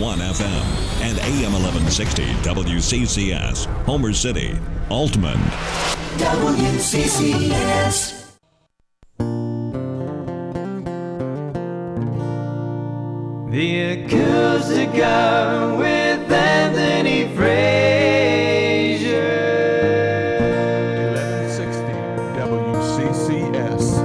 FM and AM 1160 WCCS, Homer City, Altman. WCCS. The Acoustic Hour with Anthony Frazier. 1160 WCCS.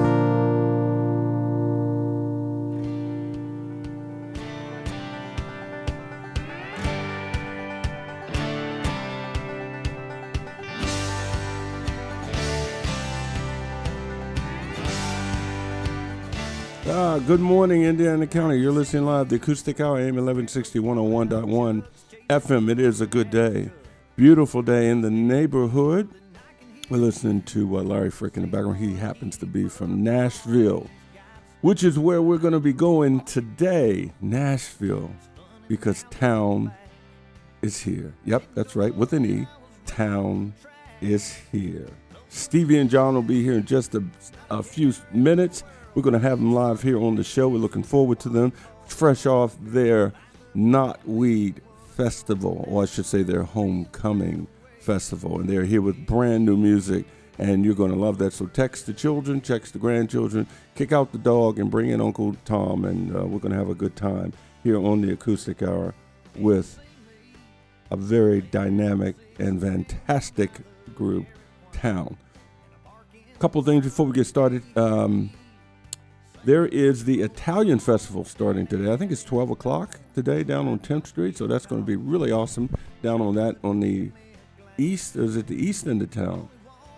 Good morning, Indiana County. You're listening live to Acoustic Hour, AM 1160, 101.1 FM. It is a good day. Beautiful day in the neighborhood. We're listening to Larry Frick in the background. He happens to be from Nashville, which is where we're going to be going today. Nashville, because Towne is here. Yep, that's right, with an E. Towne is here. Stevie and John will be here in just a few minutes. We're going to have them live here on the show. We're looking forward to them. Fresh off their Knotweed Festival, or I should say their Homecoming Festival. And they're here with brand new music, and you're going to love that. So text the children, text the grandchildren, kick out the dog, and bring in Uncle Tom, and we're going to have a good time here on the Acoustic Hour with a very dynamic and fantastic group, Towne. A couple things before we get started. There is the Italian Festival starting today. I think it's 12 o'clock today down on 10th Street, so that's going to be really awesome down on that on the east. Or is it the east end of town?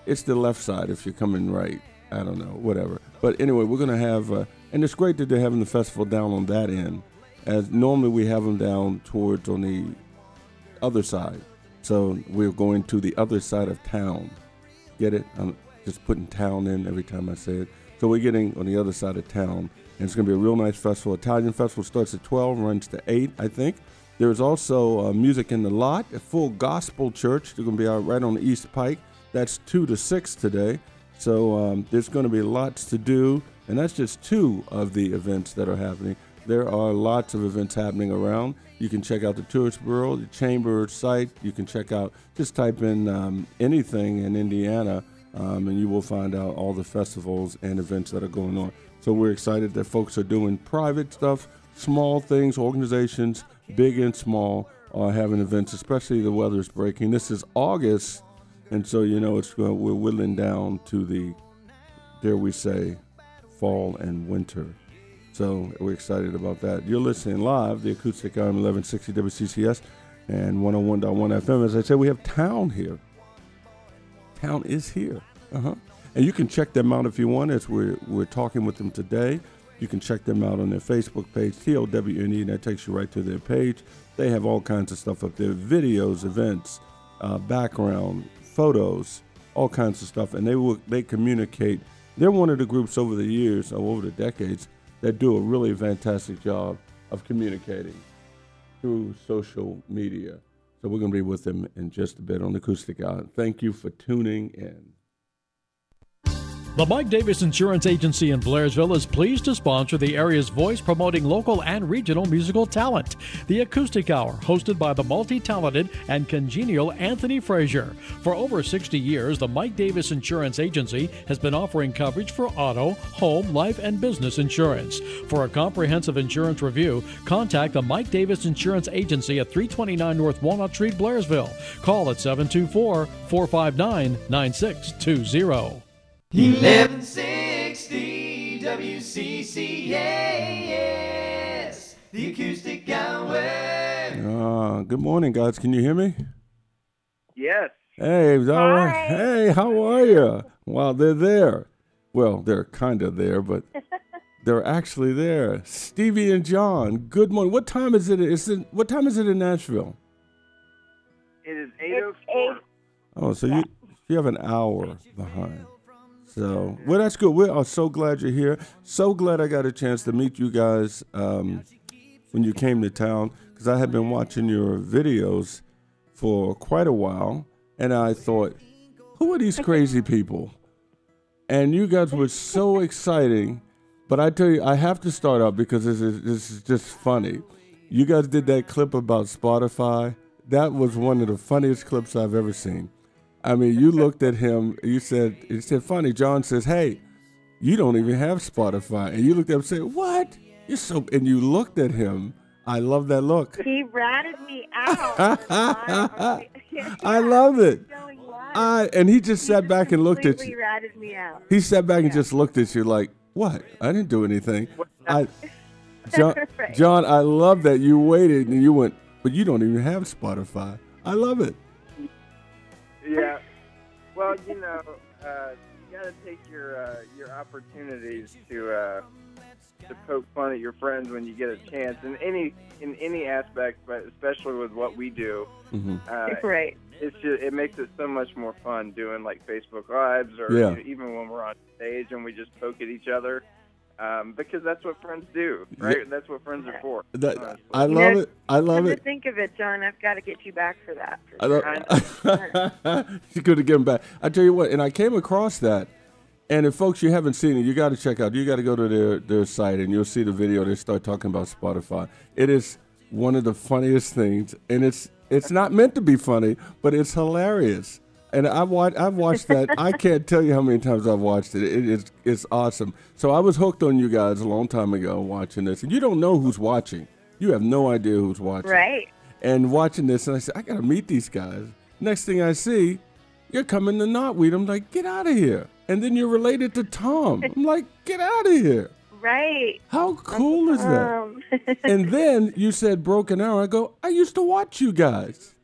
It's the left side if you're coming right. I don't know, whatever. But anyway, we're going to have, and it's great that they're having the festival down on that end, as normally we have them down towards on the other side. So we're going to the other side of town. Get it? I'm just putting town in every time I say it. So we're getting on the other side of town, and it's going to be a real nice festival. Italian Festival starts at 12, runs to 8, I think. There's also Music in the Lot, a full gospel church. They're going to be out right on the East Pike. That's 2 to 6 today. So there's going to be lots to do, and that's just 2 of the events that are happening. There are lots of events happening around. You can check out the Tourist Bureau, the Chamber site. You can check out, just type in anything in Indiana, and you will find out all the festivals and events that are going on. So we're excited that folks are doing private stuff, small things, organizations, big and small, are having events, especially the weather's breaking. This is August, and so, we're whittling down to the, dare we say, fall and winter. So we're excited about that. You're listening live, the Acoustic Hour, 1160 WCCS and 101.1 FM. As I said, we have Towne here. Towne is here. And you can check them out if you want, as we're talking with them today. You can check them out on their Facebook page, TOWNE, and that takes you right to their page. They have all kinds of stuff up there, videos, events, background, photos, all kinds of stuff. And they communicate. They're one of the groups over the years, or over the decades, that do a really fantastic job of communicating through social media. So we're going to be with them in just a bit on the Acoustic Hour. Thank you for tuning in. The Mike Davis Insurance Agency in Blairsville is pleased to sponsor the area's voice promoting local and regional musical talent. The Acoustic Hour, hosted by the multi-talented and congenial Anthony Frazier. For over 60 years, the Mike Davis Insurance Agency has been offering coverage for auto, home, life, and business insurance. For a comprehensive insurance review, contact the Mike Davis Insurance Agency at 329 North Walnut Street, Blairsville. Call at 724-459-9620. 1160 WCCS, the Acoustic Hour. Good morning, guys. Can you hear me? Yes. Hey, all right. Hey, how are you? Well, they're there. Well, they're kind of there, but they're actually there. Stevie and John, good morning. What time is it? What time is it in Nashville? It is 8:04. Oh, so you have an hour behind. So, well, that's good. We are so glad you're here. So glad I got a chance to meet you guys when you came to town, because I had been watching your videos for quite a while, and I thought, who are these crazy people? And you guys were so exciting. But I tell you, I have to start out because this is just funny. You guys did that clip about Spotify. That was one of the funniest clips I've ever seen. I mean, you looked at him. You said, funny. John says, hey, you don't even have Spotify. And you looked at him and said, what? You're so, and you looked at him. I love that look. He ratted me out. I love it. And he just sat back and looked at you. He ratted me out. He sat back and just looked at you like, what? I didn't do anything. John, I love that you waited and you went, but you don't even have Spotify. I love it. Yeah. Well, you got to take your opportunities to poke fun at your friends when you get a chance in any aspect, but especially with what we do. Mm-hmm. Right. It makes it so much more fun doing like Facebook Lives or even when we're on stage and we just poke at each other. Because that's what friends do, right? Yeah. That's what friends are for. I love it. I love it. To think of it, John, I've got to get you back for that. You're going to get him back. I tell you what, and I came across that, and if folks you haven't seen it, you got to check out. You got to go to their site, and you'll see the video. They start talking about Spotify. It is one of the funniest things, and it's not meant to be funny, but it's hilarious. And I've watched that. I can't tell you how many times I've watched it. It's awesome. So I was hooked on you guys a long time ago watching this. And you don't know who's watching. You have no idea who's watching. Right. And watching this, and I said, I got to meet these guys. Next thing I see, you're coming to Knotweed. I'm like, get out of here. And then you're related to Tom. I'm like, get out of here. Right. How cool is that? And then you said Broken Arrow. I go, I used to watch you guys.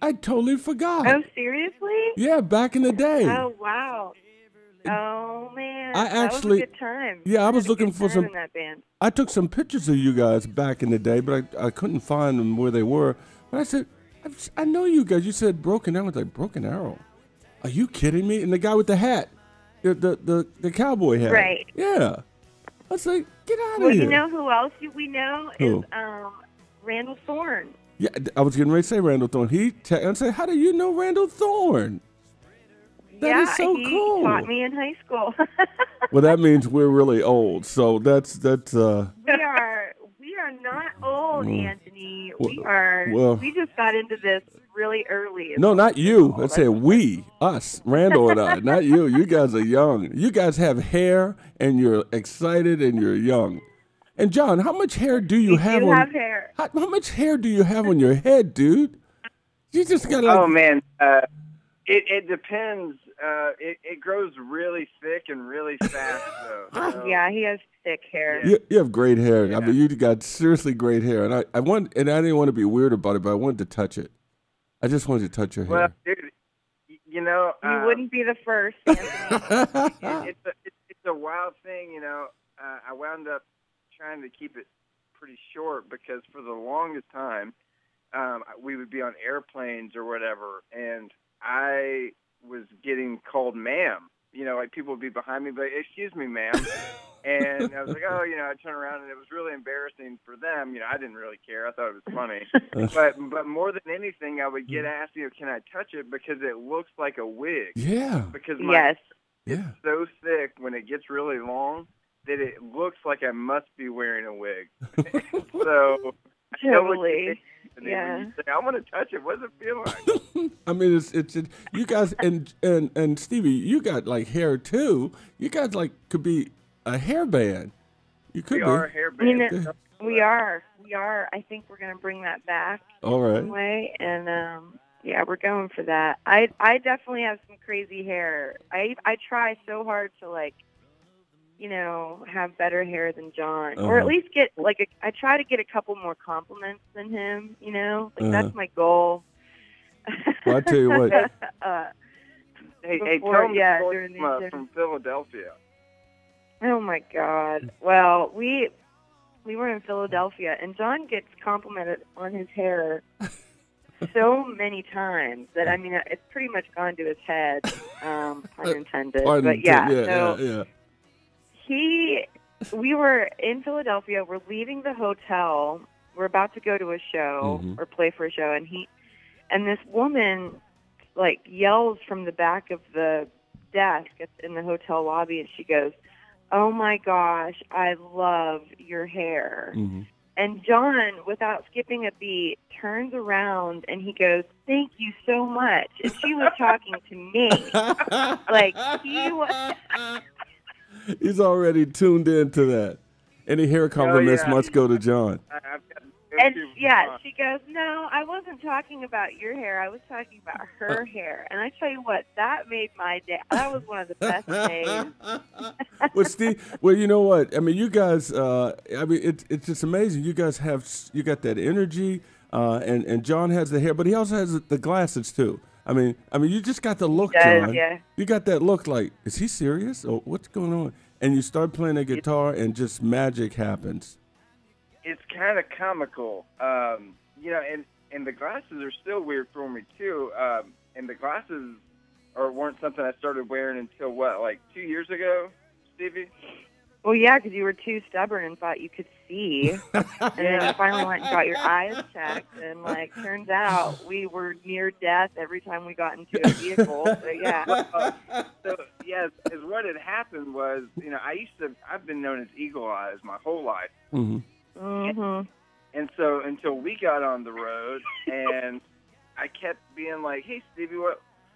I totally forgot. Oh, seriously? Yeah, back in the day. Oh, wow. Oh, man. That was a good time. Yeah, I was looking for some. In that band. I took some pictures of you guys back in the day, but I couldn't find them where they were. But I said, I know you guys. You said Broken Arrow. I was like, Broken Arrow? Are you kidding me? And the guy with the hat, the cowboy hat. Right. Yeah. I was like, get out of here. Well, you know who else we know is Randall Thorne. Yeah, I was getting ready to say Randall Thorne. I said, how do you know Randall Thorne? That is so cool. He taught me in high school. Well, that means we're really old. So that's. We are not old, Anthony. We just got into this really early. No, not you. Let's say we, us, Randall and I. Not you. You guys are young. You guys have hair, and you're excited, and you're young. And John, how much hair do you have? You have hair. How much hair do you have on your head, dude? You just got like. Oh man, it depends. It grows really thick and really fast, though. So. Yeah, he has thick hair. You have great hair. Yeah. I mean, you got seriously great hair, and I didn't want to be weird about it, but I wanted to touch it. I just wanted to touch your hair. Well, dude, you wouldn't be the first. It's a wild thing, I wound up trying to keep it pretty short because for the longest time we would be on airplanes or whatever, and I was getting called ma'am. Like people would be behind me, but excuse me, ma'am. And I was like, oh, I turned around and it was really embarrassing for them. I didn't really care. I thought it was funny. but more than anything, I would get asked, can I touch it because it looks like a wig. Yeah. Because it's so thick when it gets really long that it looks like I must be wearing a wig. So totally. Yeah. When you say, I want to touch it. What does it feel like? I mean, it's you guys and Stevie, you got like hair too. You guys like could be a hair band. You could be. We are a hair band. We are. I think we're going to bring that back. All right. Anyway, and we're going for that. I definitely have some crazy hair. I try so hard to have better hair than John, or at least get I try to get a couple more compliments than him. That's my goal. Well, I tell you what. Hey, Towne from Philadelphia. Oh my God! Well, we were in Philadelphia, and John gets complimented on his hair so many times that it's pretty much gone to his head. Pun intended. We were in Philadelphia. We're leaving the hotel. We're about to go to a show or play for a show, and this woman yells from the back of the desk in the hotel lobby, and she goes, "Oh my gosh, I love your hair." And John, without skipping a beat, turns around and he goes, "Thank you so much." And she was talking to me. Like, he was. He's already tuned into that. Any hair compliments must go to John. And yeah, she goes, "No, I wasn't talking about your hair. I was talking about her hair." And I tell you what, that made my day. That was one of the best days. Well, Steve, well, you know what? I mean, you guys. It's just amazing. You guys you got that energy, and John has the hair, but he also has the glasses too. I mean, you just got the look, John. Yeah. You got that look. Like, is he serious or what's going on? And you start playing the guitar, and just magic happens. It's kind of comical, and the glasses are still weird for me too. And the glasses weren't something I started wearing until like 2 years ago, Stevie. Well, yeah, because you were too stubborn and thought you could see, and then you finally went and got your eyes checked, and turns out we were near death every time we got into a vehicle. So yeah. Is what had happened was, I've been known as Eagle Eyes my whole life. Mm-hmm. Mm-hmm. And so until we got on the road, and I kept being like, "Hey, Stevie,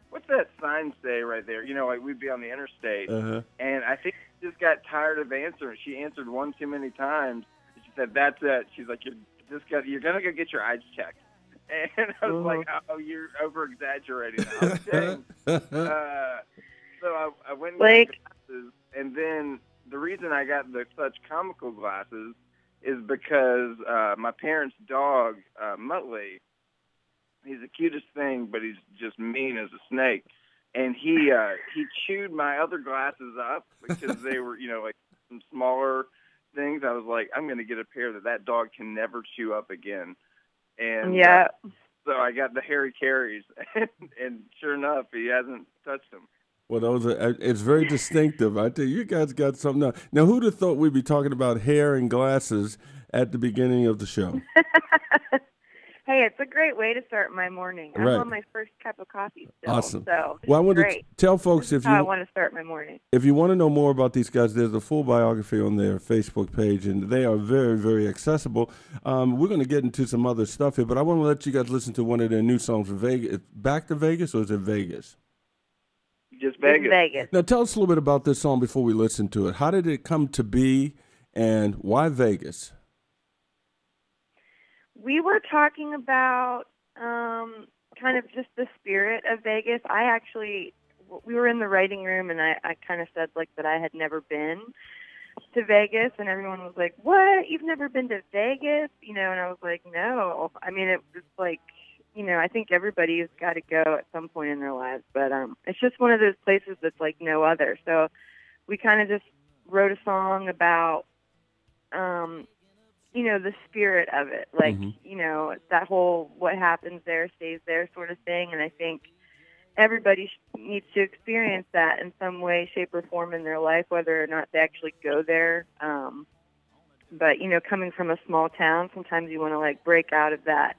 what's that sign say right there?" We'd be on the interstate. Uh-huh. And I think she just got tired of answering. She answered one too many times. She said, "That's it." She's like, "You're gonna go get your eyes checked." And I was like, "Oh, you're over exaggerating." Okay. So I went and got glasses, and then the reason I got such comical glasses is because my parents' dog, Muttley, he's the cutest thing, but he's just mean as a snake. And he chewed my other glasses up because they were, some smaller things. I was like, I'm going to get a pair that dog can never chew up again. And so I got the Harry Carries, and sure enough, he hasn't touched them. Well, it's very distinctive. I tell you, you guys got something else. Now, who'd have thought we'd be talking about hair and glasses at the beginning of the show? Hey, it's a great way to start my morning. I'm on my first cup of coffee still. Awesome. So well, I want great. to tell folks I want to start my morning. If you want to know more about these guys, there's a full biography on their Facebook page, and they are very, very accessible. We're going to get into some other stuff here, but I want to let you guys listen to one of their new songs from Vegas. Back to Vegas, or is it Vegas? Just Vegas. Vegas. Now, tell us a little bit about this song before we listen to it. How did it come to be, and why Vegas? We were talking about kind of just the spirit of Vegas. We were in the writing room, and I kind of said that I had never been to Vegas, and everyone was like, "What? You've never been to Vegas?" And I was like, "No." I mean, it was like, I think everybody's got to go at some point in their lives, but it's just one of those places that's like no other. So we kind of just wrote a song about, the spirit of it, that whole what happens there stays there sort of thing. And I think everybody needs to experience that in some way, shape, or form in their life, whether or not they actually go there. But, coming from a small town, sometimes you want to break out of that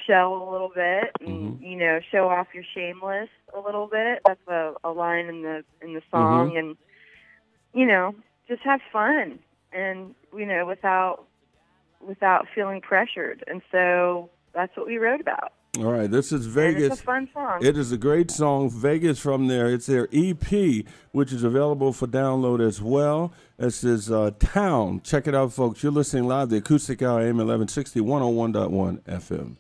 shell a little bit and, show off your shameless a little bit. That's a line in the song. And, just have fun and, without feeling pressured. And so that's what we wrote about. All right, this is Vegas. And it's a fun song. It is a great song, Vegas from there. It's their EP, which is available for download as well. This is Towne. Check it out, folks. You're listening live to Acoustic Hour, AM 1160, 101.1 FM.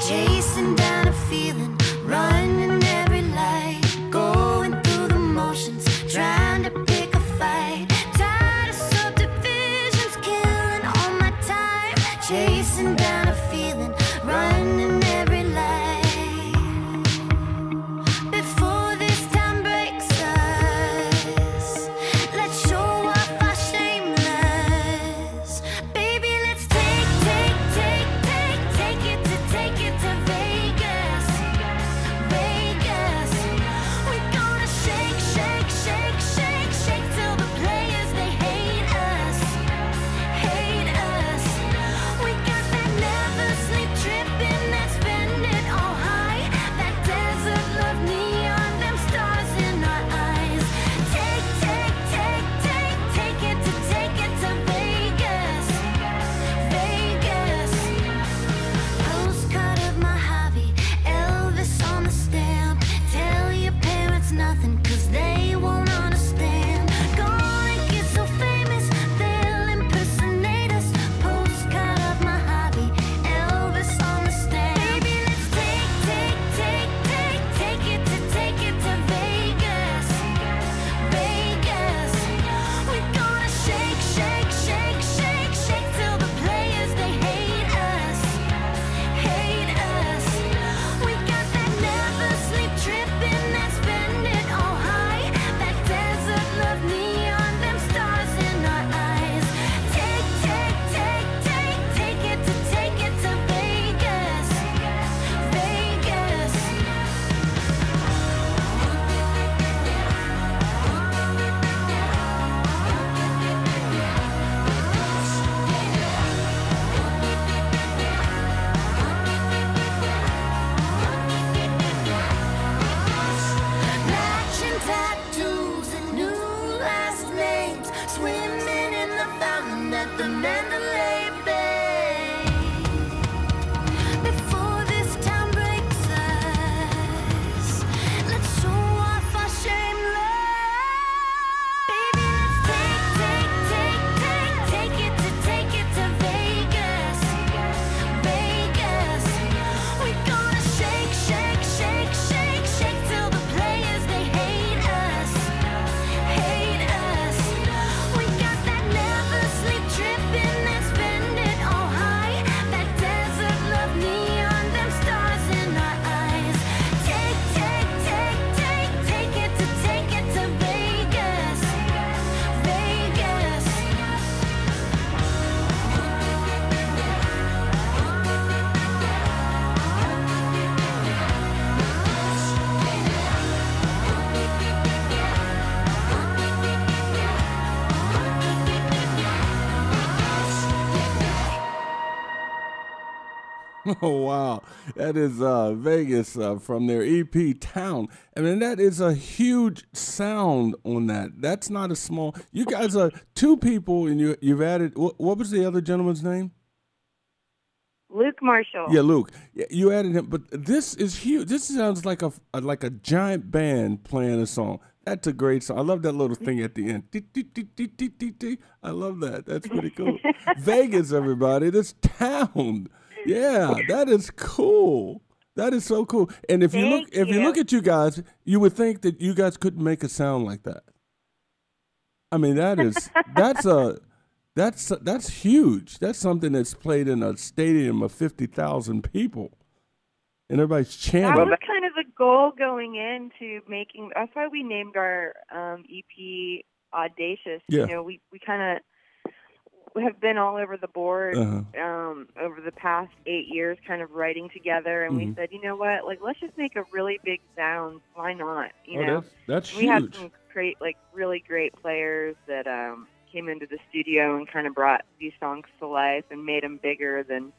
Chasing down a feeling, running every light, going through the motions, trying to pick a fight. Tired of subdivisions, killing all my time. Chasing down a feeling, running every light. Before this time breaks us, let's show off our shameless. Baby, let's take it to Vegas. the Mandalay Bay. Before this town breaks us, let's show off our shameless. Baby, let's take it to Vegas. Vegas. We're gonna shake, shake, shake, shake, shake till the players they hate us. Hate us. We got that never sleep trippin' and spend it all high. That desert love neon, them stars in our eyes. Take it to Vegas. Vegas. Oh, wow. That is Vegas from their EP Towne. I mean, that is a huge sound on that. That's not a small. You guys are two people, and you've added. What was the other gentleman's name? Luke Marshall. Yeah, Luke. Yeah, you added him, but this is huge. This sounds like a giant band playing a song. That's a great song. I love that little thing at the end. I love that. That's pretty cool. Vegas, everybody. This town. Yeah, that is cool. That is so cool. And if you look at you guys, you would think that you guys couldn't make a sound like that. I mean, that's huge. That's something that's played in a stadium of 50,000 people, and everybody's chanting. That was kind of the goal going into making. That's why we named our EP Audacious. Yeah. You know, we kind of have been all over the board over the past 8 years, kind of writing together, and we said, you know what, like, let's just make a really big sound. Why not? You know, that's we huge. had some really great players that came into the studio and kind of brought these songs to life and made them bigger than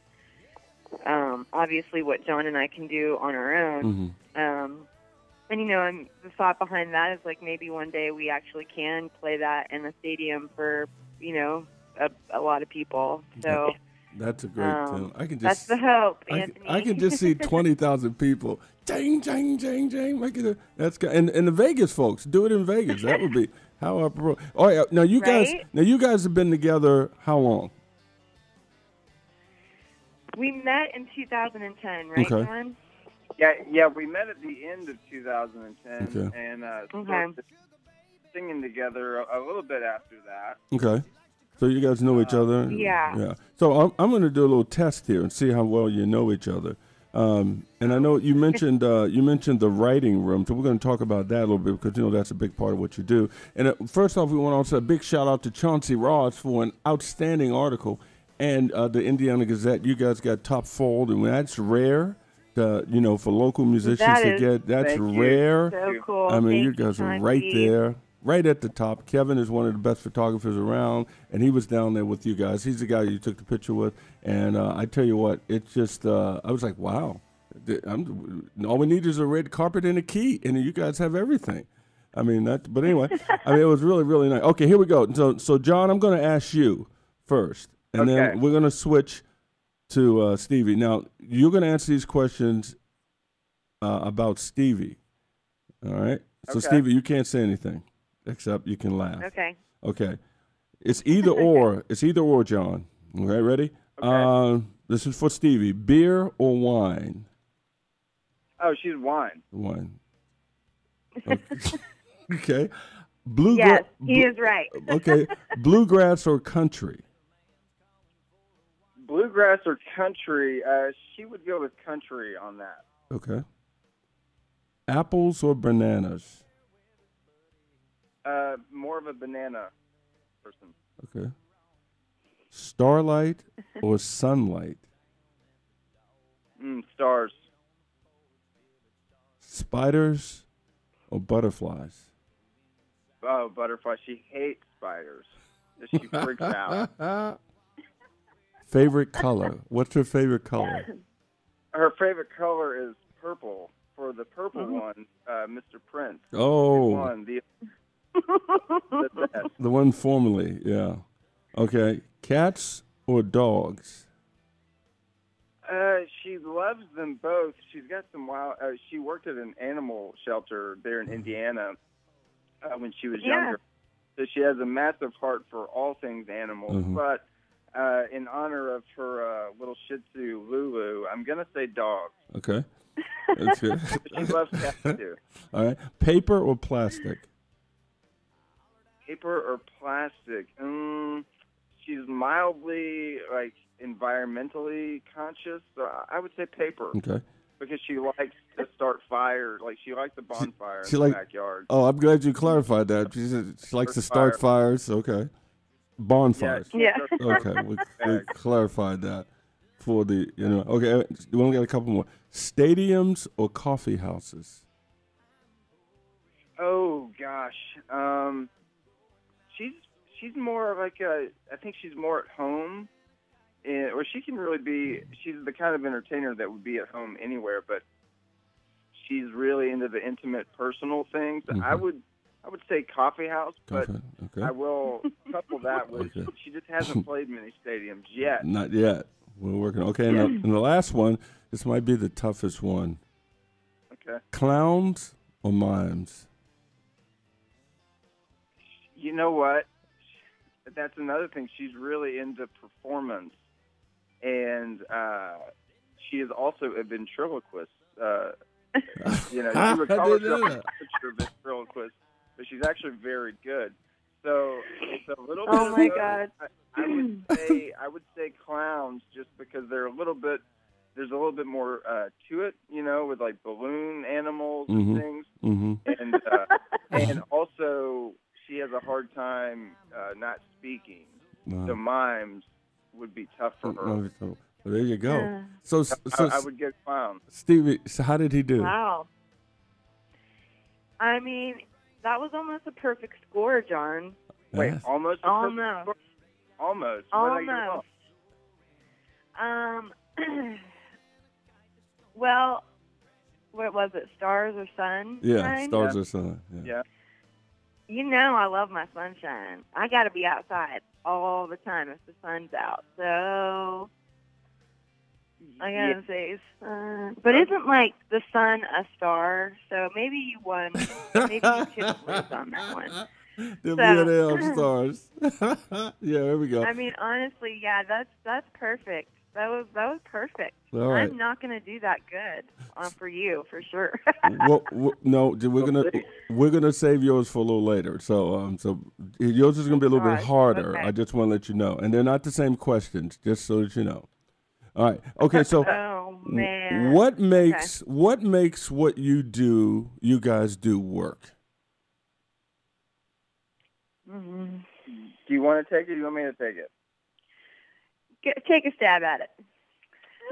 obviously what John and I can do on our own. And you know, and the thought behind that is like maybe one day we actually can play that in a stadium for, you know, a lot of people. So that's a great tune. I can just that's the hope, Anthony. I can just see 20,000 people. Jang, jang, jang, jang. That's good. And the Vegas folks do it in Vegas. That would be how apropos. Oh yeah. Now you guys have been together how long? We met in 2010, right, Okay. John? Yeah, we met at the end of 2010, Okay. and started singing together a little bit after that. Okay. So you guys know each other? Yeah. Yeah. So I'm going to do a little test here and see how well you know each other. And I know you mentioned the writing room, so we're going to talk about that a little bit because, you know, that's a big part of what you do. And first off, we want to say a big shout out to Chauncey Ross for an outstanding article. And the Indiana Gazette, you guys got top fold, and that's rare. You know, for local musicians to get, that's rare. So cool. I mean, Thank you guys are Chauncey. right there, right at the top. Kevin is one of the best photographers around, and he was down there with you guys. He's the guy you took the picture with, and I tell you what, it's just, I was like, wow. All we need is a red carpet and a key, and you guys have everything. I mean, but anyway, I mean, it was really, really nice. Okay, here we go. So John, I'm going to ask you first, and then we're going to switch to Stevie. Now, you're going to answer these questions about Stevie, all right? So, Stevie, you can't say anything except you can laugh. Okay. It's either or. It's either or, John. Okay, ready? Okay. This is for Stevie. Beer or wine? Oh, she's wine. Wine. Okay. Yes, he is right. Okay. Bluegrass or country? Bluegrass or country? She would go with country on that. Okay. Apples or bananas? More of a banana person. Okay. Starlight or sunlight? Stars. Spiders or butterflies? Oh, butterfly. She hates spiders. She freaks out. Favorite color? What's her favorite color? Her favorite color is purple. For the purple one, Mr. Prince. Oh. Won the best. The one formerly, yeah. Okay. Cats or dogs? She loves them both. She's got some wild. She worked at an animal shelter there in Indiana when she was younger. So she has a massive heart for all things animals. But in honor of her little Shih Tzu Lulu, I'm gonna say dog. Okay, that's good. She loves cats too. All right, paper or plastic? Paper or plastic? She's mildly environmentally conscious, so I would say paper. Okay. Because she likes to start fires, she likes a bonfire in the backyard. Oh, I'm glad you clarified that. She likes to start fires. Okay. Bonfires. Yeah. Okay, we clarified that for the, Okay, we only got a couple more. Stadiums or coffee houses? Oh gosh, she's more I think she's more at home, or she can really be. She's the kind of entertainer that would be at home anywhere, but she's really into the intimate, personal things. I would say coffee house, but I will couple that with she just hasn't played many stadiums yet. Not yet. We're working. Okay, and the last one. This might be the toughest one. Okay. Clowns or mimes? You know what? That's another thing. She's really into performance, and she is also a ventriloquist. She recovers from a ventriloquist, but she's actually very good. So it's a little bit. Oh my God! I would say clowns, just because there's a little bit more to it, with balloon animals and things, and also she has a hard time not speaking. So mimes would be tough for her. Well, there you go. Yeah. So I would get clown. Stevie, so how did he do? Wow. I mean, that was almost a perfect score, John. Wait, almost. Almost. Almost. Almost. Well, what was it? Stars or sun? Yeah, stars or sun. Yeah. I love my sunshine. I got to be outside all the time if the sun's out. So I got to say sun. But isn't the sun a star? So maybe you won. Maybe you couldn't lose on that one. The B&M stars. Yeah, there we go. I mean, honestly, yeah, that's perfect. That was perfect. All right. I'm not going to do that good for you, for sure. No, we're gonna save yours for a little later. So yours is gonna be a little bit harder. Okay. I just want to let you know, and they're not the same questions, just so that you know. All right. Okay. So, oh man, what makes what you guys do work? Mm-hmm. Do you want to take it? Or do you want me to take it? Take a stab at it.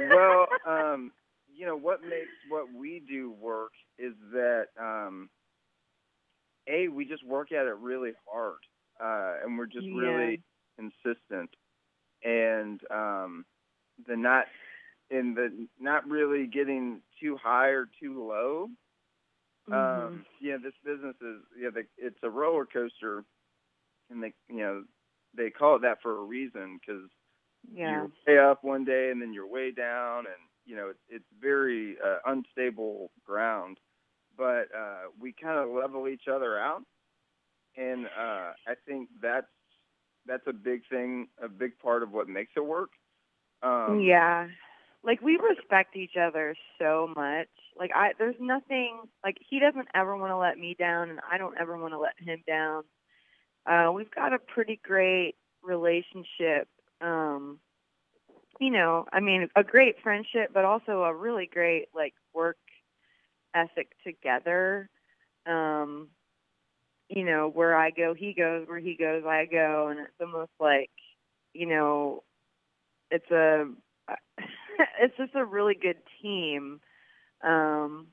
Well, what makes what we do work is that, we just work at it really hard, and we're just really consistent, and not really getting too high or too low. This business is it's a roller coaster, and they call it that for a reason, because you're way up one day and then you're way down, and it's very unstable ground. But we kind of level each other out, and I think that's a big thing, a big part of what makes it work. We respect each other so much. There's nothing, he doesn't ever want to let me down, and I don't ever want to let him down. We've got a pretty great relationship. A great friendship, but also a really great work ethic together. Where I go, he goes. Where he goes, I go. And it's almost it's just a really good team. And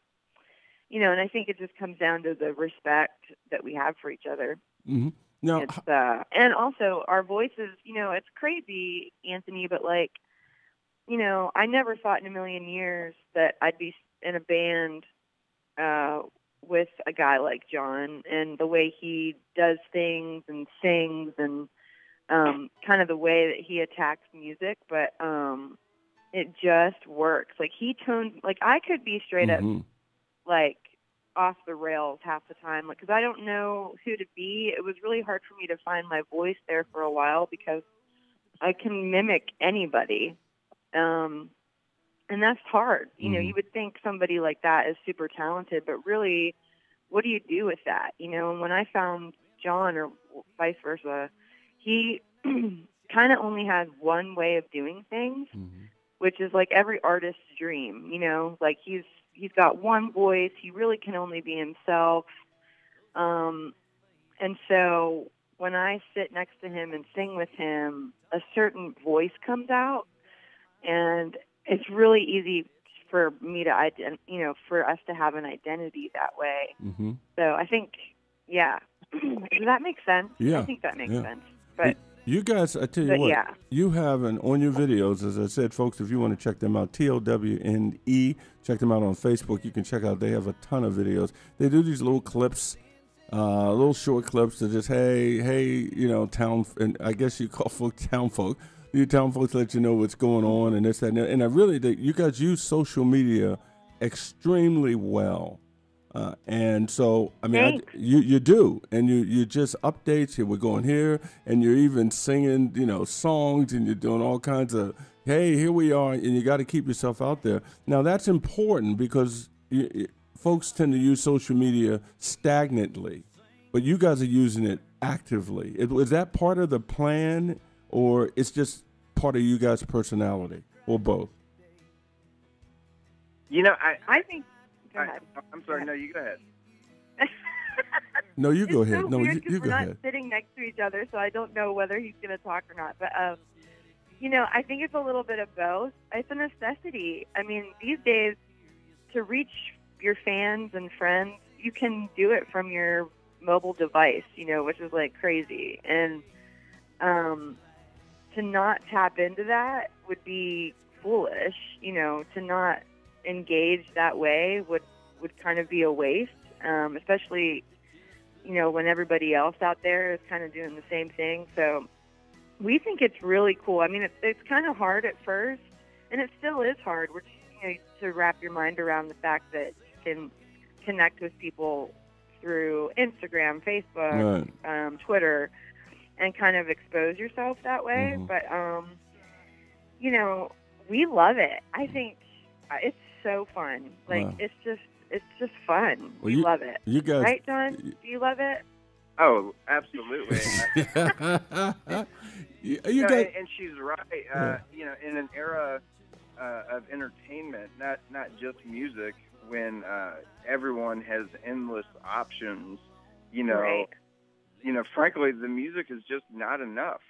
I think it just comes down to the respect that we have for each other. Mm-hmm. No, and also our voices, it's crazy, Anthony, but I never thought in a million years that I'd be in a band with a guy like John, and the way he does things and sings, and kind of the way that he attacks music, but it just works. Like he tones, like I could be straight up like off the rails half the time, like because I don't know who to be. It was really hard for me to find my voice there for a while because I can mimic anybody, and that's hard. You know, you would think somebody like that is super talented, but really, what do you do with that? You know, and when I found John, or vice versa, he kind of only has one way of doing things, which is like every artist's dream. You know, like he's got one voice. He really can only be himself. And so when I sit next to him and sing with him, a certain voice comes out, and it's really easy for me to, you know, for us to have an identity that way. So I think, yeah. Does that make sense? Yeah. I think that makes sense. But you guys, I tell you what, you have on your videos, as I said, folks, if you want to check them out, TOWNE, check them out on Facebook. You can check out, they have a ton of videos. They do these little clips, little short clips that just, hey, you know, town, and I guess you call folk town folk. You town folks let you know what's going on and this, that, and that. And I really, you guys use social media extremely well. And so, I mean, you do, and you just updates here. We're going here, and you're even singing, you know, songs, and you're doing all kinds of, hey, here we are, and you got to keep yourself out there. Now, that's important because folks tend to use social media stagnantly, but you guys are using it actively. Is that part of the plan, or it's just part of you guys' personality, or both? You know, I think. I'm sorry. No, you go ahead. No, you go ahead. So No, weird you go we're ahead. not sitting next to each other, so I don't know whether he's going to talk or not. But you know, I think it's a little bit of both. It's a necessity. I mean, these days, to reach your fans and friends, you can do it from your mobile device. You know, which is like crazy. And to not tap into that would be foolish. You know, to not engage that way would kind of be a waste, especially, you know, when everybody else out there is kind of doing the same thing. So we think it's really cool. I mean, it's kind of hard at first, and it still is hard. We're just, you know, to wrap your mind around the fact that you can connect with people through Instagram, Facebook, Twitter, and kind of expose yourself that way. But you know, we love it. I think it's so fun. Like it's just fun. We love it. You guys, right, John? Do you love it? Oh, absolutely. you guys, and she's right. You know, in an era of entertainment, not just music, when everyone has endless options, you know, frankly, the music is just not enough,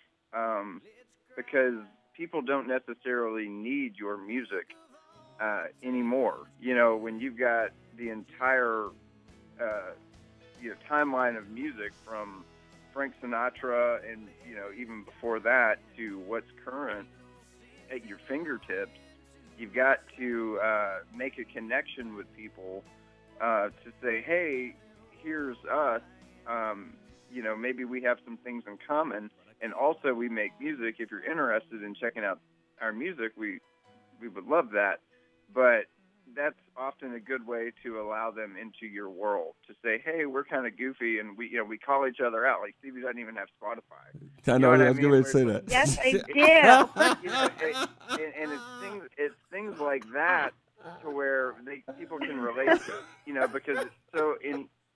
because people don't necessarily need your music anymore. You know, when you've got the entire timeline of music from Frank Sinatra and, you know, even before that to what's current at your fingertips, you've got to make a connection with people to say, hey, here's us. You know, maybe we have some things in common, and also we make music. If you're interested in checking out our music, we would love that. But that's often a good way to allow them into your world, to say, hey, we're kind of goofy, and we call each other out. Like Stevie doesn't even have Spotify. I know, I was going to say that. Yes, I do. You know, and it's things like that to where people can relate to it, you know, because it's so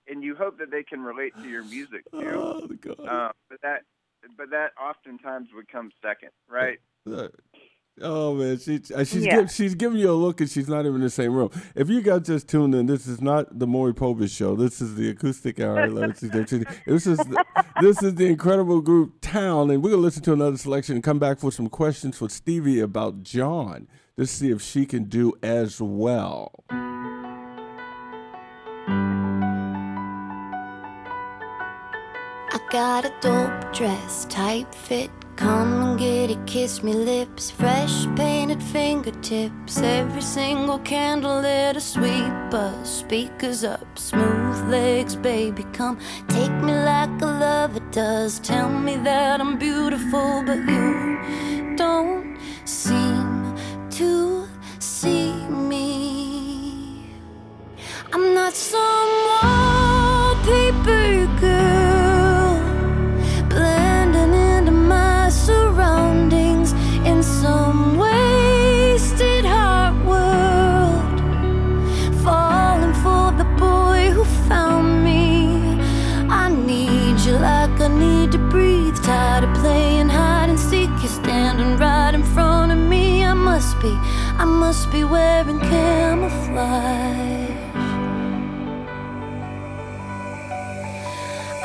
and you hope that they can relate to your music too. Oh, God. But that oftentimes would come second, right? Oh, man, she's giving you a look, and she's not even in the same room. If you guys just tuned in, this is not the Maury Povich Show. This is the Acoustic Hour. This is the incredible group Towne, and we're going to listen to another selection and come back for some questions for Stevie about John to see if she can do as well. I got a dope dress, tight fit, Come and get it, kiss me lips, fresh painted fingertips. Every single candle lit, a sweeper, speakers up, smooth legs, baby, come take me like a lover does. Tell me that I'm beautiful, but you don't seem to see me. I'm not some wallpaper girl, blending into my surroundings in some wasted heart world, falling for the boy who found me. I need you like I need to breathe, tired of playing hide and seek. You're standing right in front of me. I must be wearing camouflage.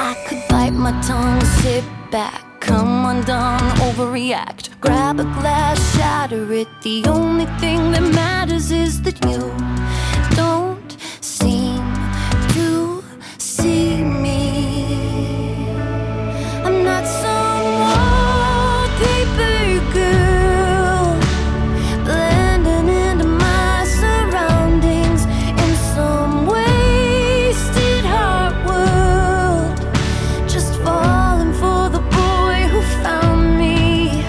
I could bite my tongue, sit back, come undone, overreact, grab a glass, shatter it. The only thing that matters is that you don't seem to see me. I'm not some wallpaper girl, blending into my surroundings in some wasted heart world, just falling for the boy who found me.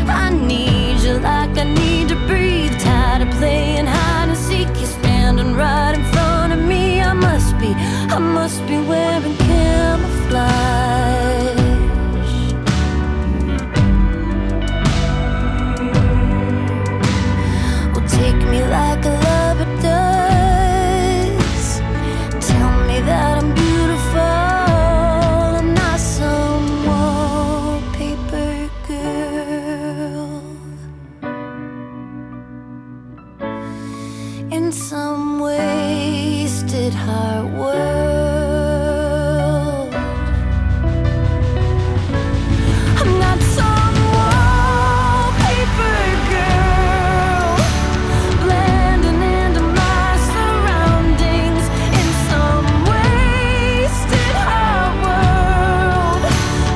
I need you like I need to breathe, tired of playing hide and seek. You're standing right in front of me. I must be wearing camouflage. Well, take me like a lover does. Tell me that I'm beautiful. I'm not some wallpaper girl in some wasted heart world. I'm not some wallpaper girl, blending into my surroundings in some wasted heart world,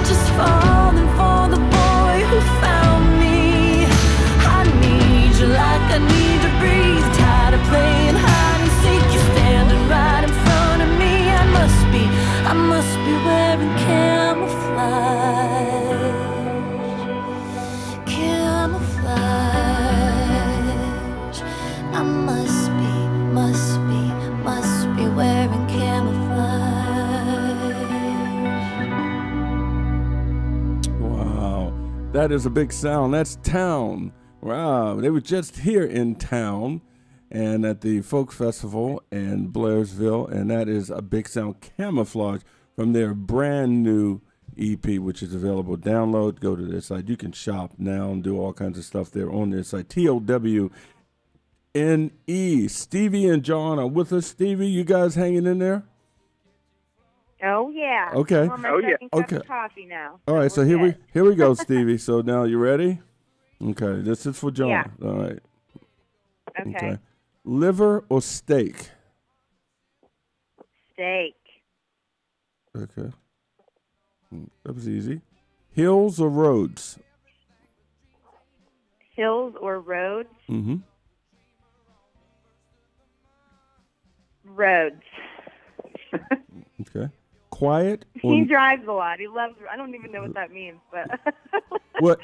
just falling for the boy who found me. I need you like I need to breathe, tired of playing hide and seek. You're standing right in front of me. I must be wearing camouflage. Camouflage. I must be wearing camouflage. Wow, that is a big sound. That's Towne. Wow, they were just here in town and at the Folk Festival in Blairsville, and that is a big sound, Camouflage, from their brand new EP, which is available. Download, go to their site. You can shop now and do all kinds of stuff there on their site. TOWNE. Stevie and John are with us. Stevie, you guys hanging in there? Oh yeah. Okay. I'm on my second cup of coffee now. All right, so we're here we go, Stevie. So now you ready? Okay, this is for John. Yeah. All right. Okay. Liver or steak? Steak. Okay. That was easy. Hills or roads? Hills or roads? Mm-hmm. Roads. Okay. Quiet or... He drives a lot. He loves... I don't even know what that means, but... What?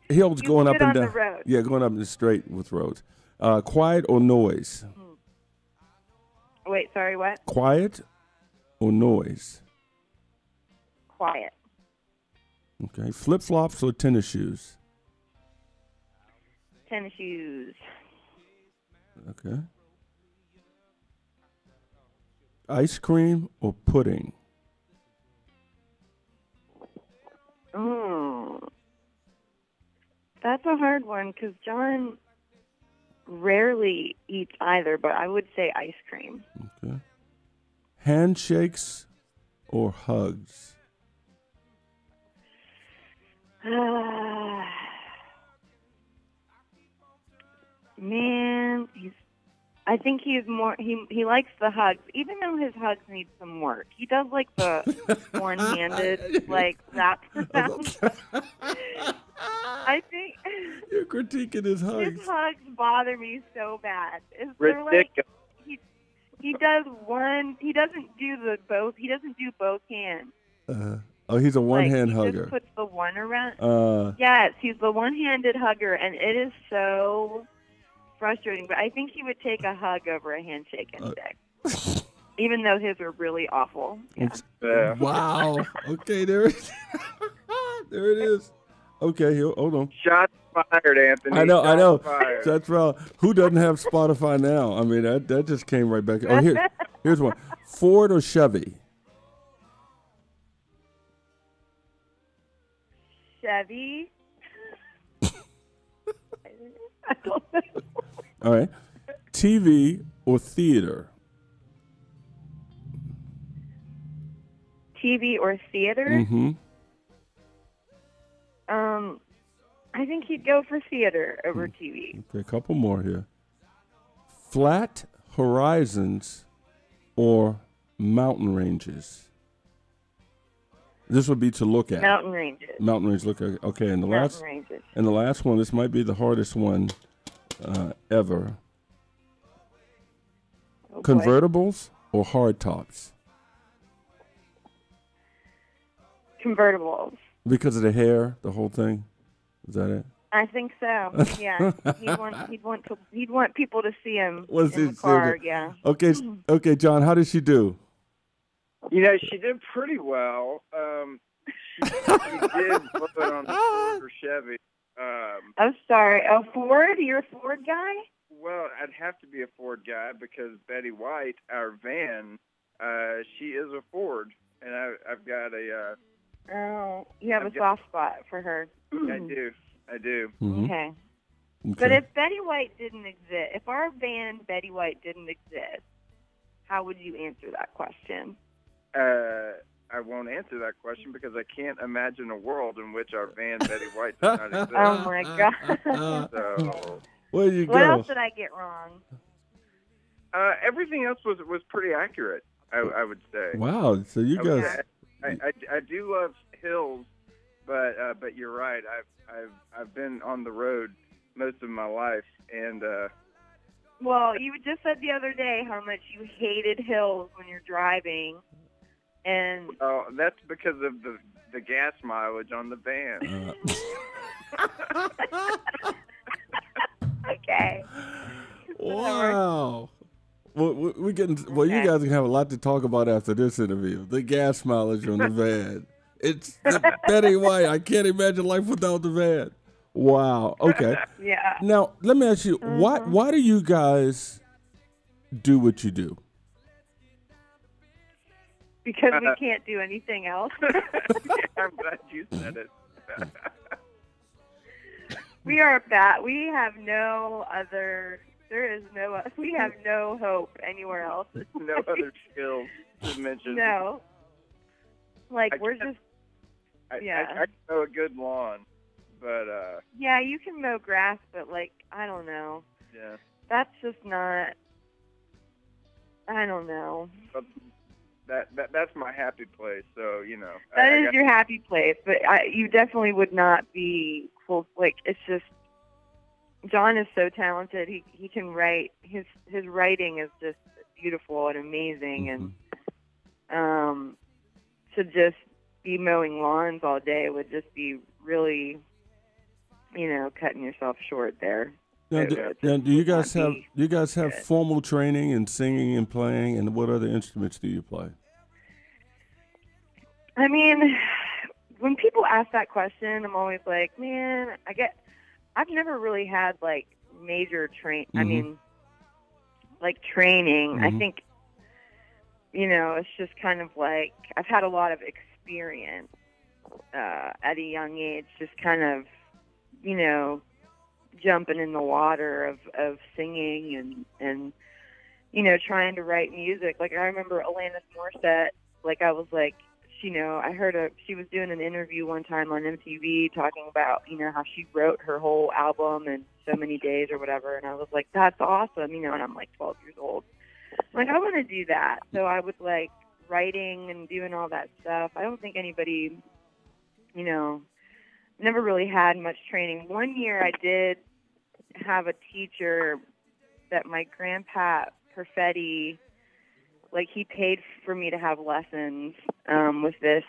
Hills You going up sit and on down. the road. Yeah, going up and straight with roads. Quiet or noise? Wait, sorry, what? Quiet or noise? Quiet. Okay. Flip-flops or tennis shoes? Tennis shoes. Okay. Ice cream or pudding? That's a hard one because John rarely eats either, but I would say ice cream. Okay. Handshakes or hugs? Man, I think he's more. He likes the hugs, even though his hugs need some work. He does like the one-handed, like that sound. I think You're critiquing his hugs. his hugs bother me so bad. They're like, Ridiculous. he does one. He doesn't do both. He doesn't do both hands. Oh, he's a one-hand he hugger. just puts the one around. Yes, he's the one-handed hugger, and it is so frustrating. But I think he would take a hug over a handshake any day, even though his are really awful. Yeah. Wow. Okay, there it is. There it is. Okay, hold on. Shots fired, Anthony. I know. Shots fired. That's right. Who doesn't have Spotify now? I mean, that just came right back. Oh, here's one. Ford or Chevy? Chevy. I don't know. All right. TV or theater? TV or theater? Mm-hmm. I think he'd go for theater over TV. Okay, a couple more here. Flat horizons or mountain ranges? This would be to look at. Mountain ranges. Mountain ranges. Look at. Okay, and the Mountain ranges. and the last one. This might be the hardest one ever. Oh, boy. Convertibles or hard tops? Convertibles. Because of the hair, the whole thing. Is that it? I think so. Yeah, he'd want people to see him in the car. Yeah. Okay, John. How did she do? You know, she did pretty well. She did flip it on the Ford or Chevy. I'm sorry. Oh, Ford? You're a Ford guy? Well, I'd have to be a Ford guy because Betty White, our van, she is a Ford, and I've got a. Oh, you have a soft spot for her. I do. Mm-hmm. Okay. But if Betty White didn't exist, if our van Betty White didn't exist, how would you answer that question? I won't answer that question because I can't imagine a world in which our van Betty White does not exist. Oh my God! So, Where you go? What else did I get wrong? everything else was pretty accurate. I would say. Wow. So you guys. I do love hills, but you're right. I've been on the road most of my life, and well, you just said the other day how much you hated hills when you're driving, and that's because of the gas mileage on the van. Okay. Wow. Well, we getting. Well, you guys are gonna have a lot to talk about after this interview. The gas mileage on the van. It's Betty White. I can't imagine life without the van. Wow. Okay. Yeah. Now let me ask you, why do you guys do what you do? Because we can't do anything else. I'm glad you said it. We are bad. We have no other. There is no. We have no hope anywhere else. No other skills to mention. No. Like we're just. I Yeah. I know a good lawn, but Yeah, you can mow grass, but like I don't know. yeah. That's just not. I don't know. But that's my happy place. So you know. That is your happy place, but you definitely would not be full. Like it's just. John is so talented. He can write. His writing is just beautiful and amazing, and to just be mowing lawns all day would just be really, cutting yourself short there. Now, do you guys have formal training in singing and playing, and what other instruments do you play? I mean, when people ask that question, I'm always like, man, I've never really had like major I mean, like training. I think, it's just kind of like I've had a lot of experience at a young age, just kind of, jumping in the water of singing and trying to write music. Like I remember Alanis Morissette. Like I was like. I heard she was doing an interview one time on MTV talking about, how she wrote her whole album in so many days or whatever. And I was like, that's awesome, and I'm like 12 years old. I'm like, I want to do that. So I was like writing and doing all that stuff. I don't think anybody, never really had much training. One year I did have a teacher that my grandpa Perfetti, like he paid for me to have lessons with this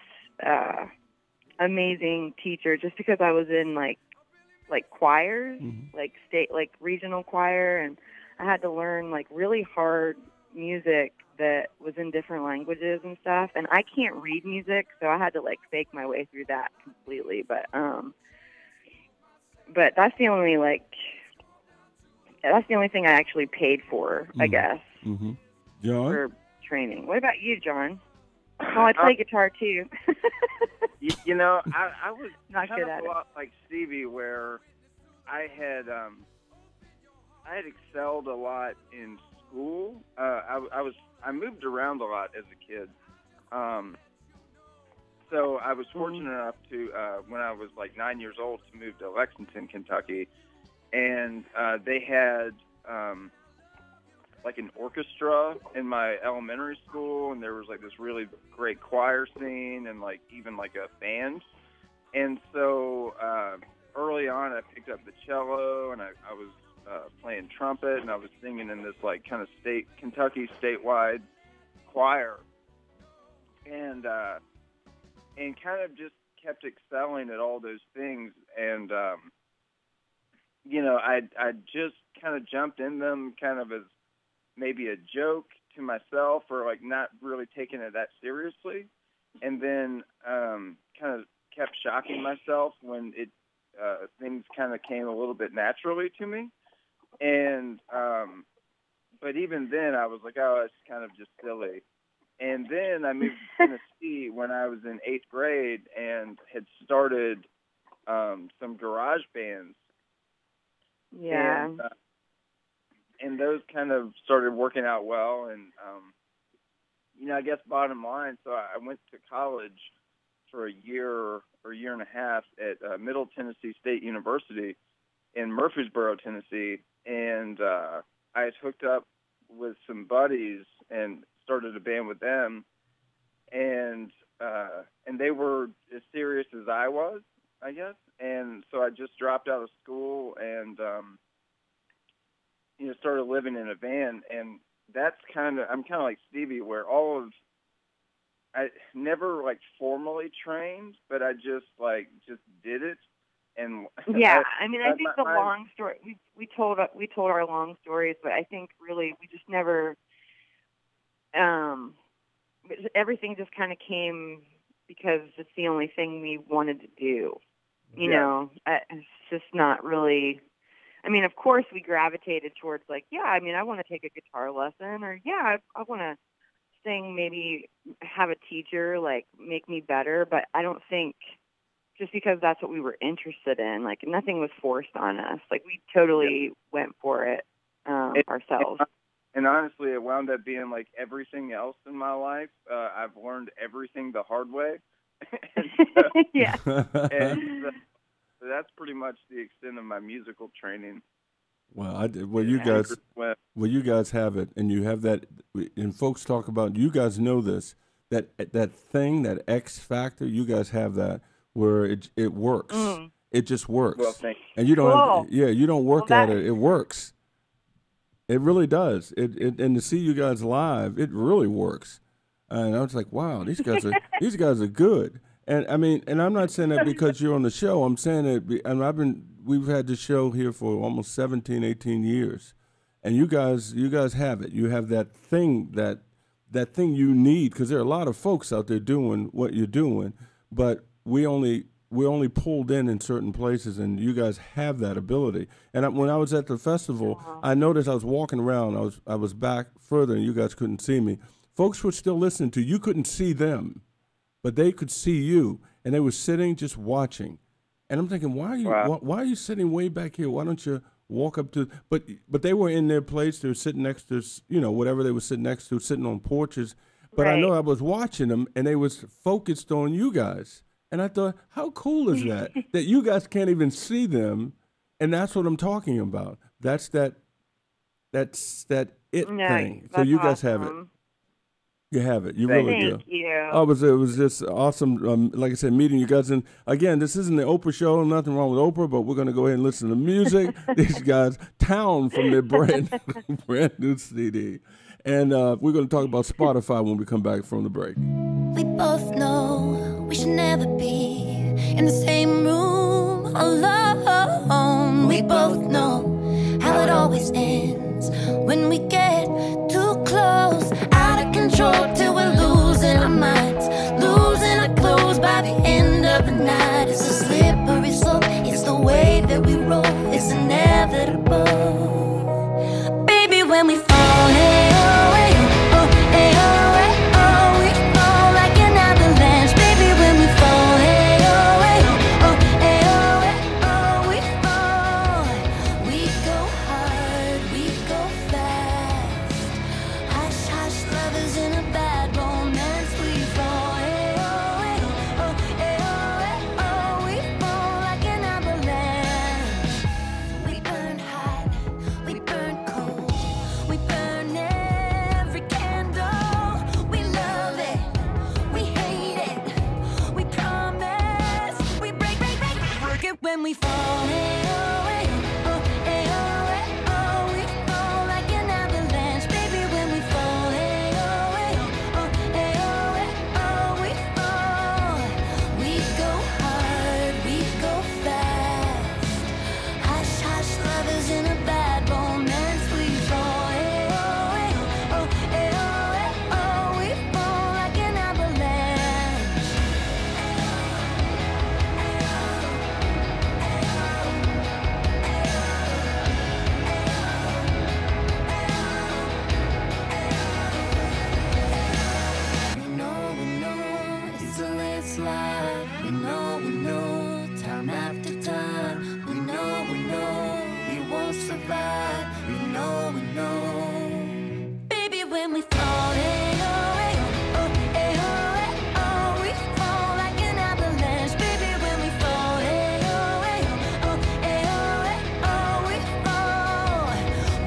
amazing teacher just because I was in like choirs, like state, like regional choir, and I had to learn like really hard music that was in different languages and stuff, and I can't read music, so I had to like fake my way through that completely. But that's the only thing I actually paid for, I guess, John? for training. What about you, John? Oh, I play guitar too. You know, I was Not kind good of at a it. lot like Stevie, where I had excelled a lot in school. I moved around a lot as a kid. So I was fortunate enough to, when I was like 9 years old, to move to Lexington, Kentucky. And they had like an orchestra in my elementary school, and there was like this really great choir scene and like even like a band. And so early on, I picked up the cello, and I was playing trumpet, and I was singing in this like kind of Kentucky statewide choir, and kind of just kept excelling at all those things. And you know, I just kind of jumped in them kind of as maybe a joke to myself, or like not really taking it that seriously, and then kind of kept shocking myself when it things kind of came a little bit naturally to me. And but even then I was like, oh, it's kind of just silly. And then I moved to Tennessee when I was in 8th grade and had started some garage bands. Yeah. And those kind of started working out well. And, you know, I guess bottom line, so I went to college for a year or a year and a half at Middle Tennessee State University in Murfreesboro, Tennessee. And I had hooked up with some buddies and started a band with them. And they were as serious as I was, I guess. And so I just dropped out of school and, you know, started living in a van. And that's I'm kind of like Stevie, where I never like formally trained, but I just did it. And yeah, I mean, I think the long story, we told our long stories, but I think really we just never, everything just kind of came because it's the only thing we wanted to do. You know, it's just not really, I mean, of course we gravitated towards like, yeah, I mean, I want to take a guitar lesson, or yeah, I want to sing, maybe have a teacher like make me better, but I don't think just because that's what we were interested in, like nothing was forced on us. Like we totally went for it ourselves. And honestly, it wound up being like everything else in my life. I've learned everything the hard way. Yeah. And so that's pretty much the extent of my musical training. Well, you guys have it, and you have that. And folks talk about, you guys know this, that thing, that X factor. You guys have that where it works. It just works. Well, thanks. And you don't. You don't work at it. It works. It really does. And to see you guys live, it really works. And I was like, wow, these guys are good. And I mean, and I'm not saying that because you're on the show. I'm saying it, and we've had this show here for almost 17, 18 years. And you guys have it. You have that thing that thing you need, because there are a lot of folks out there doing what you're doing, but we're only pulled in certain places, and you guys have that ability. And when I was at the festival, I noticed I was walking around. I was back further, and you guys couldn't see me. Folks were still listening to you. Couldn't see them, but they could see you, and they were sitting just watching. And I'm thinking, why are you sitting way back here? Why don't you walk up to? But they were in their place. They were sitting next to, whatever they were sitting next to, sitting on porches. But right. I know I was watching them, and they was focused on you guys. And I thought, how cool is that? That you guys can't even see them, and that's what I'm talking about. That's that it thing. So you guys have it. You have it. You really do. Thank you. Oh, it was just awesome. Like I said, meeting you guys. And again, this isn't the Oprah show. Nothing wrong with Oprah, but we're going to go ahead and listen to music. These guys, Towne from their brand new CD. And we're going to talk about Spotify when we come back from the break. We both know we should never be in the same room alone. We both know how it always ends when we get too close. Out of control till we're losing our minds, losing our clothes by the end of the night. It's a slippery slope, it's the way that we roll, it's inevitable. Baby, when we fall, hey, oh, hey, oh, hey, oh, hey, oh, we fall like an avalanche. Baby, when we fall, hey, oh, hey, oh, hey, oh, hey, oh, we fall. We go hard, we go fast. Hush, hush, lovers in a bad romance. We fall, hey, oh, hey, oh, hey, oh, hey, oh, we fall like an avalanche. We burn hot, we burn cold, we burn every candle. We love it, we hate it, we promise. We break it when we fall. Hey, oh, hey, oh, hey, oh, hey, oh, we fall like an avalanche. Baby, when we fall. Hey, oh, hey, oh, hey, oh, hey, oh, we fall. We go hard, we go fast. Hush, hush, lovers in a bad romance. We fall. Hey, oh, hey, oh, hey, oh, hey, oh, we fall like an avalanche. We know, it's a landslide. We know, time after time. We know, we won't survive. We know. Baby, when we fall, hey, oh, hey, oh, hey, oh, hey, oh, we fall like an avalanche. Baby, when we fall, hey, oh, hey, oh, hey, oh, hey, oh, we fall.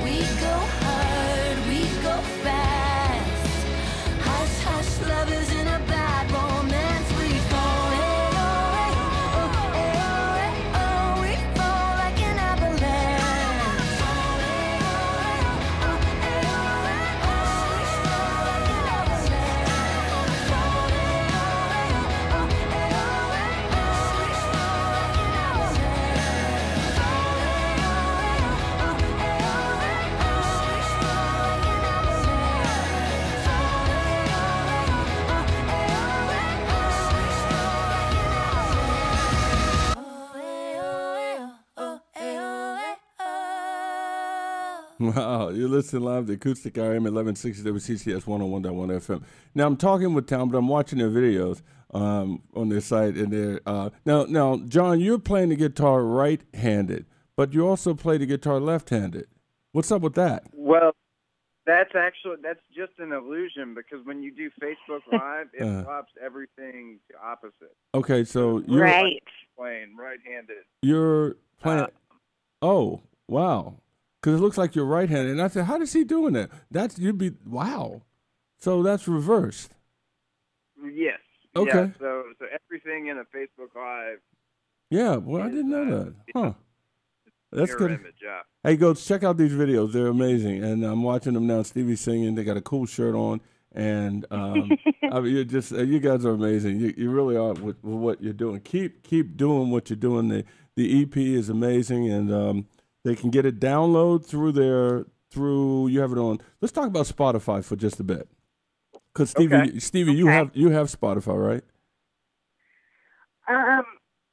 We go hard, we go fast. Hush, hush, lovers in a bad romance. We fall, hey, oh, hey, oh, hey, oh, we fall like an avalanche. Hey, oh, hey, oh, we fall like an avalanche. Fall, hey, oh, hey, oh, hey, we fall like an avalanche. Fall, hey, oh, hey, oh, hey, we fall like an avalanche. Fall, Wow, you're listening live to Acoustic Hour, AM 1160 WCCS 101.1 FM. Now, I'm talking with Towne, but I'm watching their videos on their site. And they're, now, John, you're playing the guitar right-handed, but you also play the guitar left-handed. What's up with that? Well, that's just an illusion, because when you do Facebook Live, it swaps everything to opposite. Okay, so you're Right. Playing right-handed. You're playing. Oh, wow. Because it looks like you're right-handed. And I said, how is he doing that? Wow. So that's reversed. Yes. Okay. Yeah, so everything in a Facebook Live. Yeah, well, I didn't know that. Huh. That's mirror good. image, yeah. Hey, go check out these videos. They're amazing. And I'm watching them now. Stevie's singing. They got a cool shirt on. And I mean, you guys are amazing. You really are with what you're doing. Keep doing what you're doing. The EP is amazing. And they can get it download through you have it on. Let's talk about Spotify for just a bit. Because Stevie, you have Spotify, right?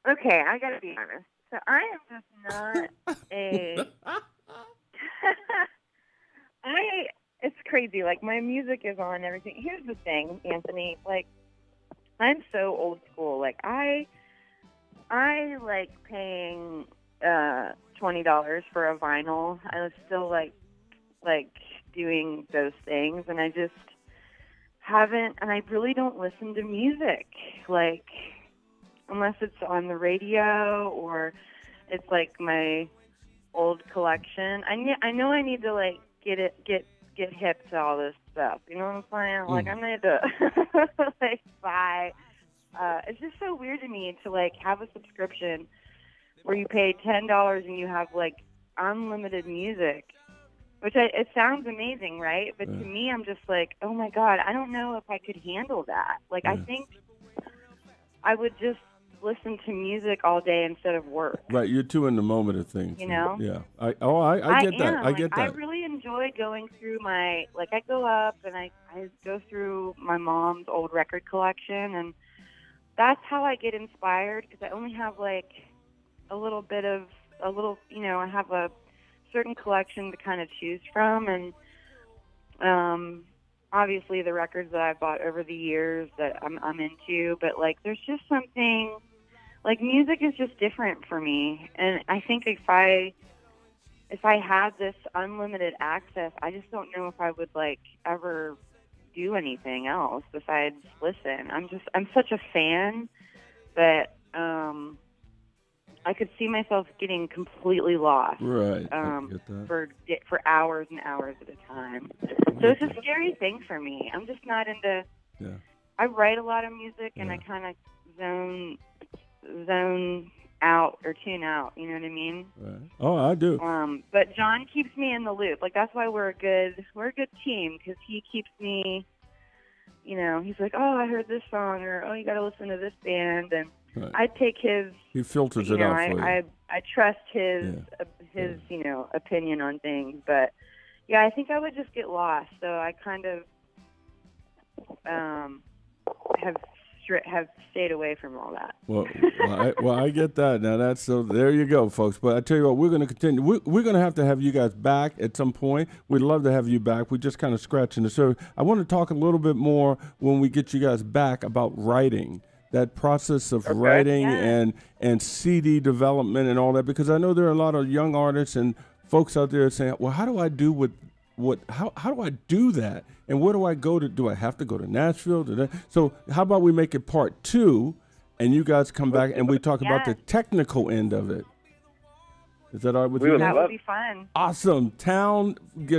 Okay, I gotta be honest. So I am just not it's crazy. Like, my music is on everything. Here's the thing, Anthony. Like, I'm so old school. Like, I like paying $20 for a vinyl. I was still like doing those things, and I just haven't. And I really don't listen to music, like, unless it's on the radio or it's like my old collection. I know I need to like get hip to all this stuff. You know what I'm saying? Like, I need to like buy. It's just so weird to me to like have a subscription where you pay $10 and you have like unlimited music, which it sounds amazing, right? But to me, I'm just like, oh my God, I don't know if I could handle that. Like, I think I would just listen to music all day instead of work. Right, you're too in the moment of things. You know? Yeah. I get that. I get that. I really enjoy going through I go up and I go through my mom's old record collection, and that's how I get inspired, because I only have like a little, I have a certain collection to kind of choose from, and obviously the records that I've bought over the years that I'm into, but like there's just something, like music is just different for me, and I think if I had this unlimited access, I just don't know if I would like ever do anything else besides listen. I'm such a fan that I could see myself getting completely lost, right? I get that. for hours and hours at a time. So it's a scary thing for me. I'm just not into. Yeah. I write a lot of music, and I kind of zone out or tune out. You know what I mean? Right. Oh, I do. But John keeps me in the loop. Like, that's why we're a good team, because he keeps me. You know, he's like, oh, I heard this song, or oh, you got to listen to this band, and I take his. He filters it out for you. I trust his opinion on things, but yeah, I think I would just get lost. So I kind of have stayed away from all that. Well, I get that. Now so there you go, folks. But I tell you what, we're going to continue. We're going to have you guys back at some point. We'd love to have you back. We're just kind of scratching the surface. I want to talk a little bit more when we get you guys back about writing, that process of writing and CD development and all that, because I know there are a lot of young artists and folks out there saying, well, how do I do how do I do that? And where do I go to? Do I have to go to Nashville? So how about we make it part 2, and you guys come back and we talk about the technical end of it. Is that all right with you? That would be fun. Awesome. Towne,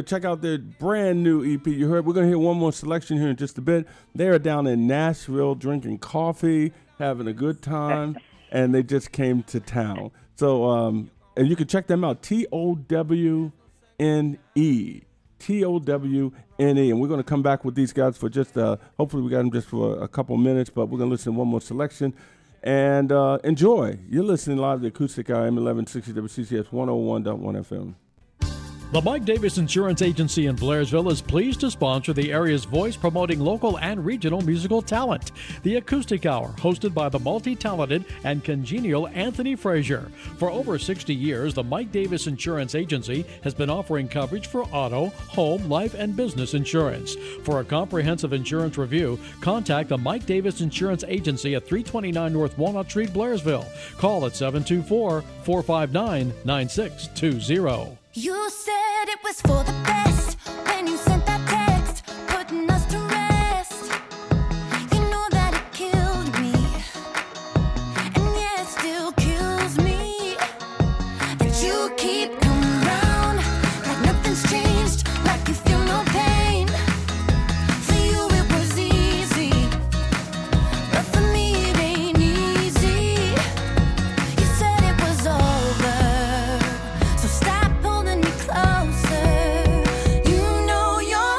check out their brand new EP. You heard. We're going to hear one more selection here in just a bit. They are down in Nashville drinking coffee, having a good time, and they just came to town. So, and you can check them out, Towne. Towne, and we're going to come back with these guys for just, hopefully we got them just for a couple minutes, but we're going to listen to one more selection, and enjoy. You're listening live to the Acoustic Hour, M1160 WCCS 101.1 FM. The Mike Davis Insurance Agency in Blairsville is pleased to sponsor the area's voice promoting local and regional musical talent. The Acoustic Hour, hosted by the multi-talented and congenial Anthony Frazier. For over 60 years, the Mike Davis Insurance Agency has been offering coverage for auto, home, life, and business insurance. For a comprehensive insurance review, contact the Mike Davis Insurance Agency at 329 North Walnut Street, Blairsville. Call at 724-459-9620. You said it was for the best when you sent that text, putting us to rest. You know that it killed me, and yeah, it still kills me that you keep coming round like nothing's changed, like you feel no pain. For you it was easy, but for me it ain't easy. You said it was over, so stop. You know you're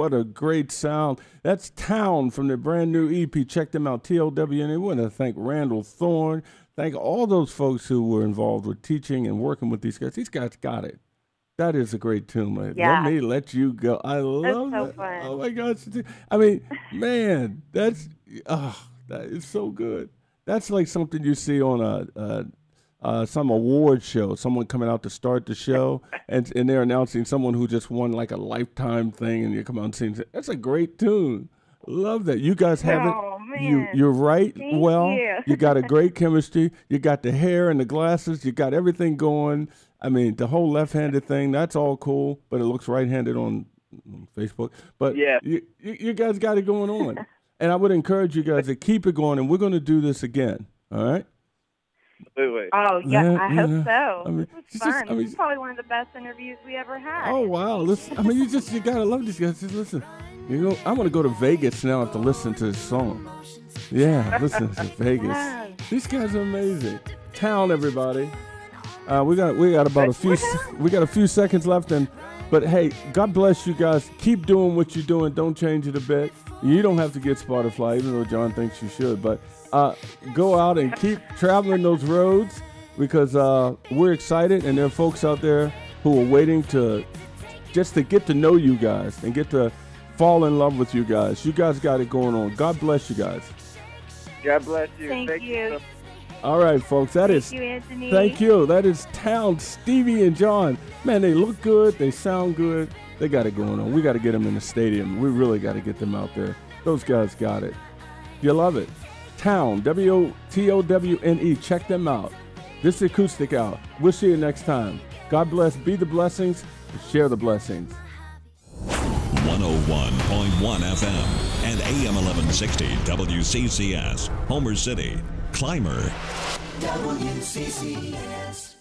What a great sound. That's Towne from their brand new EP. Check them out, TOWN. I want to thank Randall Thorne. Thank all those folks who were involved with teaching and working with these guys. These guys got it. That is a great tune, man. Yeah. Let Me Let You Go. I love so that. fun. Oh, my gosh. I mean, man, that is so good. That's like something you see on some award show, someone coming out to start the show, and they're announcing someone who just won like a lifetime thing, and you come out and sing. That's a great tune. Love that. You guys have it. Man. You're right. Thank you. You got a great chemistry. You got the hair and the glasses. You got everything going. I mean, the whole left-handed thing, that's all cool, but it looks right-handed on Facebook. But Yeah. you guys got it going on. And I would encourage you guys to keep it going, and we're going to do this again, all right? Absolutely. Oh, yeah, Yeah, I hope yeah. so. I mean, This was fun. This is probably one of the best interviews we ever had. Oh, wow. Listen, I mean, you got to love these guys. Just listen. I'm going to go to Vegas now to listen to this song. Yeah, listen to Vegas. Yes. These guys are amazing. Towne, everybody. We got about a few seconds left, but hey, God bless you guys. Keep doing what you're doing. Don't change it a bit. You don't have to get Spotify, even though John thinks you should. But go out and keep traveling those roads, because we're excited, and there are folks out there who are waiting to get to know you guys and get to fall in love with you guys. You guys got it going on. God bless you guys. God bless you. Thank you. All right, folks. Thank you, Anthony. Thank you. That is Towne, Stevie, and John. Man, they look good. They sound good. They got it going on. We got to get them in the stadium. We really got to get them out there. Those guys got it. You love it. Towne, WOTOWNE. Check them out. This is Acoustic Hour. We'll see you next time. God bless. Be the blessings. Share the blessings. 101.1 FM and AM 1160 WCCS, Homer City, Clymer. WCCS.